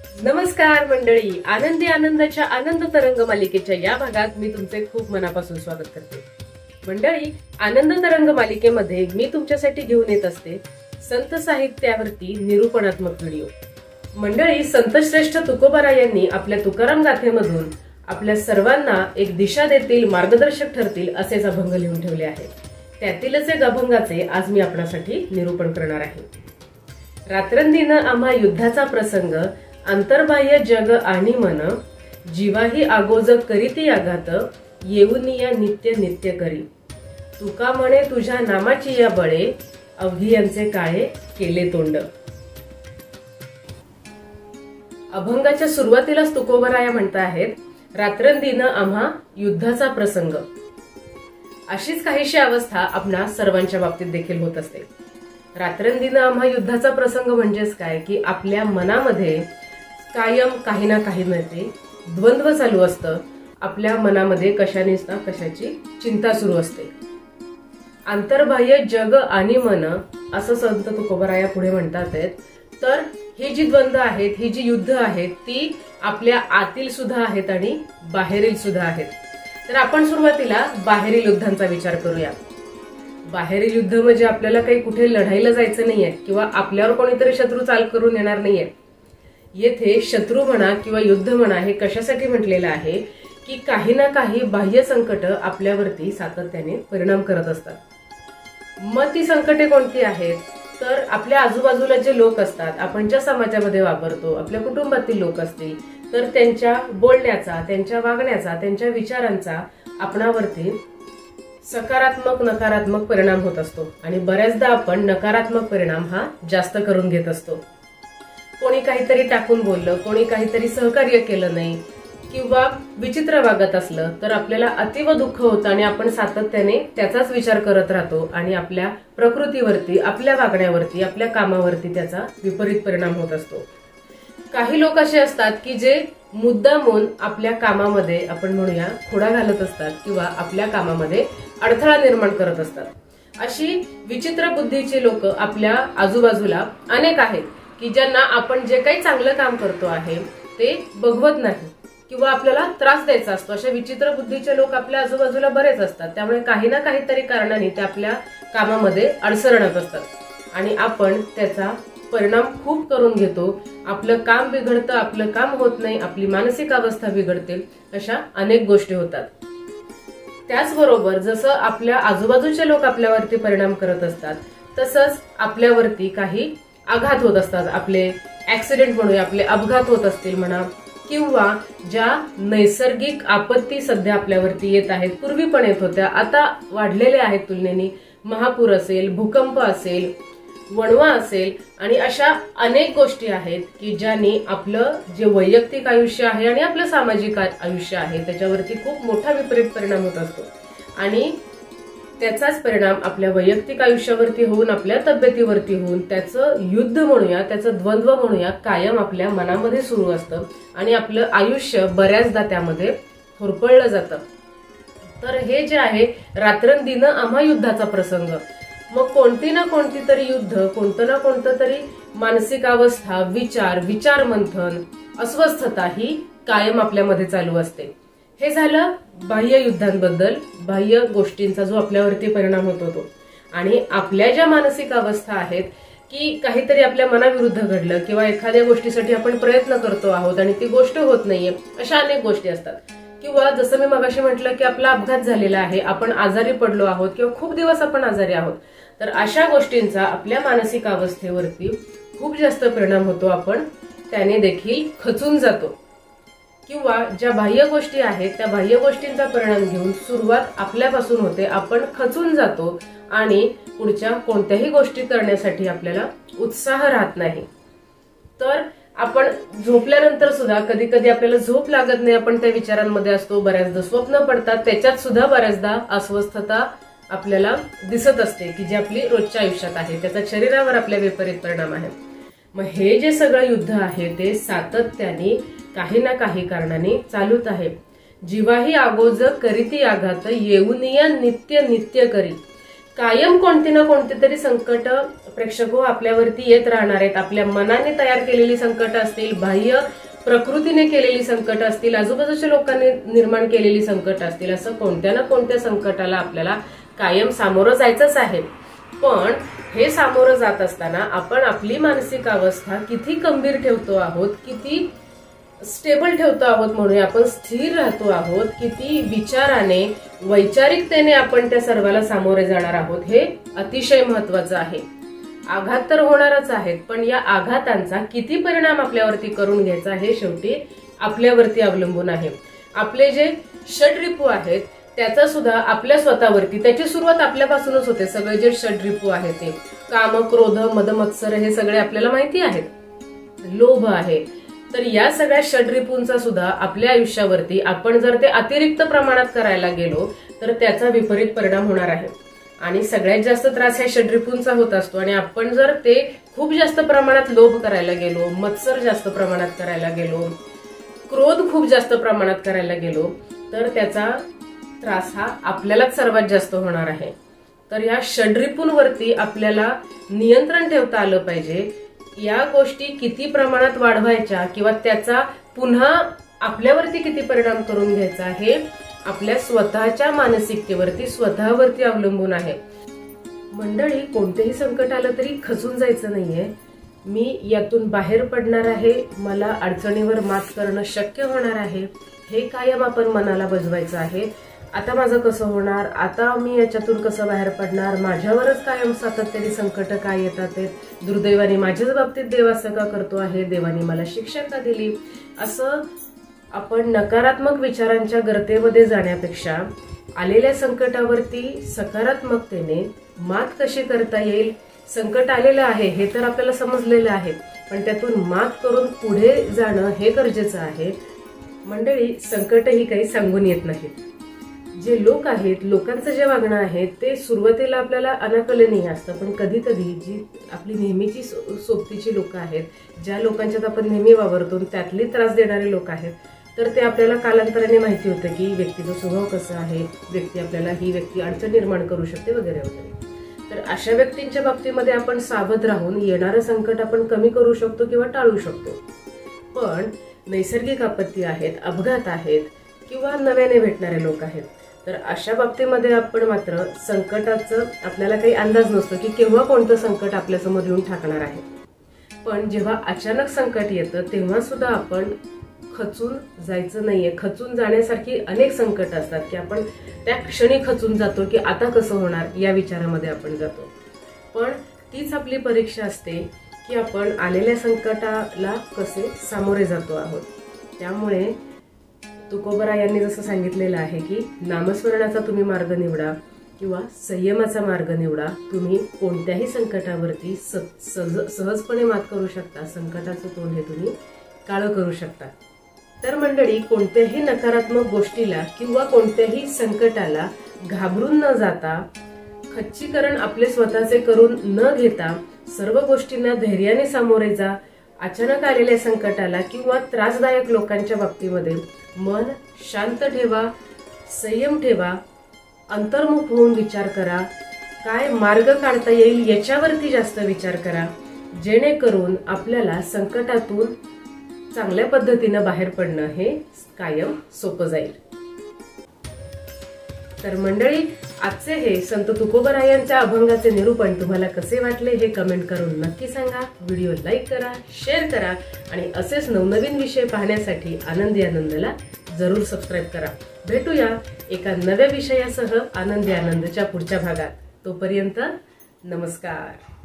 नमस्कार मंडळी, आनंदी आनंदाच्या आनंद तरंग मालिकेच्या या भागात मी तुमचे खूप मनापासून स्वागत करते। मंडळी, आनंद तरंग मालिकेमध्ये मी तुमच्यासाठी घेऊन येत असते संत साहित्यावरती निरूपणात्मक व्हिडिओ। मंडळी, संतश्रेष्ठ तुकोबारायांनी आपल्या तुकाराम गाथेमधून आपल्या सर्वांना एक दिशा देतील, मार्गदर्शक ठरतील असेच अभंग लिहून ठेवले आहेत। त्यातीलच एक अभंगाचे आज मी आपणासाठी निरूपण करणार आहे। रात्रंदिन आम्हा युद्धाचा प्रसंग, अंतर्बाह्य जग आणि मन, जीवाही आगोज करीती आघात, येऊन या नित्य नित्य करी। तुका म्हणे तुझ्या नामाची या बळे, अवघी यांचे काळे केले तोंड। अभंगाच्या सुरुवातीलाच तुकोबाराया म्हणता आहेत, रात्रंदिन आम्हा युद्धाचा प्रसंग। अशीच काहीशी अवस्था आपणा सर्वांच्या बाबतीत देखील होत असते। रात्रंदिन आम्हा युद्धाचा प्रसंग म्हणजेच काय की आपल्या मनामध्ये कायम काही ना काही नव्हे द्वंद्व चालू असतं। आपल्या मनामध्ये कशाने ना कशाची चिंता सुरू असते। अंतर्बाह्य जग आणि मन असं संत तुकोबाराया पुढे म्हणतात। तर ही जी द्वंद्व आहेत, ही जी युद्ध आहेत, ती आपल्या आतील सुद्धा आहेत आणि बाहेरील सुद्धा आहेत। तर आपण सुरुवातीला बाहेरील युद्धांचा विचार करूया। बाहेरील युद्ध म्हणजे आपल्याला काही कुठे लढायला जायचं नाहीये किंवा आपल्यावर कोणीतरी शत्रू चाल करून येणार नाहीये। येथे शत्रू म्हणा किंवा युद्ध म्हणा हे कशासाठी म्हटलेलं आहे की काही ना काही बाह्य संकट आपल्यावरती सातत्याने परिणाम करत असतात। मग ती संकटे कोणती आहेत? तर आपल्या आजूबाजूला जे लोक असतात, आपण ज्या समाजामध्ये वापरतो, आपल्या कुटुंबातील लोक असतील, तर त्यांच्या बोलण्याचा, त्यांच्या वागण्याचा, त्यांच्या विचारांचा आपणावरती सकारात्मक नकारात्मक परिणाम होत असतो आणि बऱ्याचदा आपण नकारात्मक परिणाम हा जास्त करून घेत असतो। कोणी काहीतरी टाकून बोललं, कोणी काहीतरी सहकार्य केलं नाही किंवा विचित्र वागत असलं तर आपल्याला अतीव दुःख होतं आणि आपण सातत्याने त्याचाच विचार करत राहतो आणि आपल्या प्रकृतीवरती, आपल्या वागण्यावरती, आपल्या कामावरती त्याचा विपरीत परिणाम होत असतो। काही लोक असे असतात की जे मुद्दामून आपल्या कामामध्ये आपण म्हणूया खोडा घालत असतात किंवा आपल्या कामामध्ये अडथळा निर्माण करत असतात। अशी विचित्र बुद्धीची लोक आपल्या आजूबाजूला अनेक आहेत की ज्यांना आपण जे काही चांगलं काम करतो आहे ते बघवत नाही किंवा आपल्याला त्रास द्यायचा असतो। अशा विचित्र बुद्धीचे लोक आपल्या आजूबाजूला बरेच असतात। त्यामुळे काही ना काहीतरी कारणाने ते आपल्या कामामध्ये अडसर आणत असतात आणि आपण त्याचा परिणाम खूप करून घेतो। आपलं काम बिघडतं, आपलं काम होत नाही, आपली मानसिक अवस्था बिघडते, अशा अनेक गोष्टी होतात। त्याचबरोबर जसं आपल्या आजूबाजूचे लोक आपल्यावरती परिणाम करत असतात तसंच आपल्यावरती काही आघात होत असतात। आपले ऍक्सिडेंट म्हणूया, आपले अपघात होत असतील म्हणा किंवा ज्या नैसर्गिक आपत्ती सध्या आपल्यावरती येत आहेत, पूर्वी पण येत होत्या, आता वाढलेल्या आहेत तुलनेने। महापूर असेल, भूकंप असेल, वणवा असेल आणि अशा अनेक गोष्टी आहेत की ज्यांनी आपलं जे वैयक्तिक आयुष्य आहे आणि आपलं सामाजिक आयुष्य आहे त्याच्यावरती खूप मोठा विपरीत परिणाम होत असतो आणि त्याचाच परिणाम आपल्या वैयक्तिक आयुष्यावरती होऊन, आपल्या तब्येतीवरती होऊन त्याचं युद्ध म्हणूया, त्याचं द्वंद्व म्हणूया कायम आपल्या मनामध्ये सुरू असतं आणि आपलं आयुष्य बऱ्याचदा त्यामध्ये होरपळलं जातं। तर हे जे आहे रात्रंदिन आम्हा युद्धाचा प्रसंग, मग कोणती ना कोणती तरी युद्ध, कोणतं ना कोणतं तरी मानसिक अवस्था, विचार मंथन, अस्वस्थता ही कायम आपल्यामध्ये चालू असते। हे झालं बाह्य युद्धांबद्दल, बाह्य गोष्टींचा जो आपल्यावरती परिणाम होत होतो। आणि आपल्या ज्या मानसिक अवस्था आहेत की काहीतरी आपल्या मनाविरुद्ध घडलं किंवा एखाद्या गोष्टीसाठी आपण प्रयत्न करतो आहोत आणि ती गोष्ट होत नाहीये, अशा अनेक गोष्टी असतात। किंवा जसं मी मगाशी म्हटलं की आपला अपघात झालेला आहे, आपण आजारी पडलो आहोत किंवा खूप दिवस आपण आजारी आहोत, तर अशा गोष्टींचा आपल्या मानसिक अवस्थेवरती खूप जास्त परिणाम होतो। आपण त्याने देखील खचून जातो किंवा ज्या बाह्य गोष्टी आहेत त्या बाह्य गोष्टींचा परिणाम घेऊन सुरुवात आपल्यापासून होते, आपण खचून जातो आणि पुढच्या कोणत्याही गोष्टी करण्यासाठी आपल्याला उत्साह राहत नाही। तर आपण झोपल्यानंतर सुद्धा कधी कधी आपल्याला झोप लागत नाही, आपण त्या विचारांमध्ये असतो, बऱ्याचदा स्वप्न पडतात, त्याच्यात सुद्धा बऱ्याचदा अस्वस्थता आपल्याला दिसत असते की जी आपली रोजच्या आयुष्यात आहे, त्याचा शरीरावर आपल्या विपरीत परिणाम आहे। मग हे जे सगळं युद्ध आहे ते सातत्याने काही ना काही कारणाने चालूच आहे। जीवाही आगोज करीती आघात, येऊन या नित्य नित्य करी। कायम कोणती ना कोणती तरी संकट प्रेक्षक आपल्यावरती येत राहणार आहेत. आपल्या मनाने तयार केलेली संकट असतील, बाह्य प्रकृतीने केलेली संकट असतील, आजूबाजूच्या लोकांनी निर्माण केलेली संकट असतील, असं कोणत्या ना कोणत्या संकटाला आपल्याला कायम सामोरं जायचंच आहे. पण हे सामोरं जात असताना आपण आपली मानसिक अवस्था किती गंभीर ठेवतो आहोत, किती स्टेबल ठेवतो आहोत, म्हणून आपण स्थिर राहतो आहोत, किती विचाराने वैचारिकतेने आपण त्या सर्वाला सामोरे जाणार आहोत, हे अतिशय महत्वाचं आहे. आघात तर होणारच आहेत, पण या आघातांचा किती परिणाम आपल्यावरती करून घ्यायचा हे शेवटी आपल्यावरती अवलंबून आहे. आपले जे षड्रिपू आहेत त्याचा सुद्धा आपल्या स्वतःवरती, त्याची सुरुवात आपल्यापासूनच होते. सगळे जे षड्रिपू आहेत ते काम, क्रोध, मद, मत्सर हे सगळे आपल्याला माहिती आहेत. लोभ आहे. तर या सगळ्या षड्रिपूंचा सुद्धा आपल्या आयुष्यावरती आपण जर ते अतिरिक्त प्रमाणात करायला गेलो तर त्याचा विपरीत परिणाम होणार आहे. आणि सगळ्यात जास्त त्रास ह्या षड्रिपूंचा होत असतो. आणि आपण जर ते खूप जास्त प्रमाणात लोभ करायला गेलो, मत्सर जास्त प्रमाणात करायला गेलो, क्रोध खूप जास्त प्रमाणात करायला गेलो तर त्याचा त्रास हा आपल्यालाच सर्वात जास्त होणार आहे. तर या षड्रिपूंवरती आपल्याला नियंत्रण ठेवता आलं पाहिजे. या गोष्टी किती प्रमाणात वाढवायच्या किंवा त्याचा पुन्हा आपल्यावरती किती परिणाम करून घ्यायचा हे आपल्या स्वतःच्या मानसिकतेवरती, स्वतःवरती अवलंबून आहे. मंडळी, कोणतेही संकट आलं तरी खचून जायचं नाहीये. मी यातून बाहेर पडणार आहे, मला अडचणीवर मात करणं शक्य होणार आहे, हे कायम आपण मनाला बजवायचं आहे. आता माझं कसं होणार, आता मी याच्यातून कसं बाहेर पडणार, माझ्यावरच कायम सातत्याने संकट काय येतात, दुर्दैवाने माझ्याच बाबतीत देव असं का करतो आहे, देवाने मला शिक्षा का दिली, असं आपण नकारात्मक विचारांच्या गर्तेमध्ये जाण्यापेक्षा आलेल्या संकटावरती सकारात्मकतेने मात कशी करता येईल. संकट आलेलं आहे हे तर आपल्याला समजलेलं आहे, पण त्यातून मात करून पुढे जाणं हे गरजेचं आहे. मंडळी, संकट ही काही सांगून येत नाहीत. जे लोक आहेत, लोकांचं जे वागणं आहे ते सुरुवातीला आपल्याला अनाकलनीय असतं, पण कधी कधी जी आपली नेहमीची सोबतीची लोक आहेत, ज्या लोकांच्यात आपण नेहमी वावरतो, त्यातली त्रास देणारे लोक आहेत, तर ते आपल्याला कालांतराने माहिती होतं की व्यक्तीचा स्वभाव कसा आहे, ही व्यक्ती अडचण निर्माण करू शकते वगैरे वगैरे. तर अशा व्यक्तींच्या बाबतीमध्ये आपण सावध राहून येणारं संकट आपण कमी करू शकतो किंवा टाळू शकतो. पण नैसर्गिक आपत्ती आहेत, अपघात आहेत किंवा नव्याने भेटणारे लोक आहेत, तर अशा बाबतीमध्ये आपण मात्र संकटाचं आपल्याला काही अंदाज नसतो की केव्हा कोणतं संकट आपल्यासमोर येऊन ठाकणार आहे. पण जेव्हा अचानक संकट येतं तेव्हा सुद्धा आपण खचून जायचं नाहीये. खचून जाण्यासारखी अनेक संकट असतात की आपण त्या क्षणी खचून जातो की आता कसं होणार या विचारामध्ये आपण जातो. पण तीच आपली परीक्षा असते की आपण आलेल्या संकटाला कसे सामोरे जातो आहोत. त्यामुळे तुकोबरा यांनी जसं सांगितलेलं आहे की नामस्मरणाचा तुम्ही मार्ग निवडा किंवा संयमाचा मार्ग निवडा. तुम्ही कोणत्याही संकटावरती सहजपणे मात करू शकता. संकटाचं तोंड हे तुम्ही काळं करू शकता. तर मंडळी, कोणत्याही नकारात्मक गोष्टीला किंवा कोणत्याही संकटाला घाबरून न जाता, खच्चीकरण आपले स्वतःचे करून न घेता सर्व गोष्टींना धैर्याने सामोरे जा. अचानक आलेल्या संकटाला किंवा त्रासदायक लोकांच्या बाबतीमध्ये मन शांत ठेवा, संयम ठेवा, अंतर्मुख होऊन विचार करा. काय मार्ग काढता येईल याच्यावरती जास्त विचार करा, जेणेकरून आपल्याला संकटातून चांगल्या पद्धतीने बाहेर पडणं हे कायम सोपं जाईल. तर मंडळी, आजचे हे संत तुकोबरा यांच्या अभंगाचे निरूपण तुम्हाला कसे वाटले हे कमेंट करून नक्की सांगा. व्हिडिओ लाईक करा, शेअर करा आणि असेच नवनवीन विषय पाहण्यासाठी आनंदी आनंदला जरूर सबस्क्राईब करा. भेटूया एका नव्या विषयासह आनंदी आनंदच्या पुढच्या भागात. तोपर्यंत नमस्कार.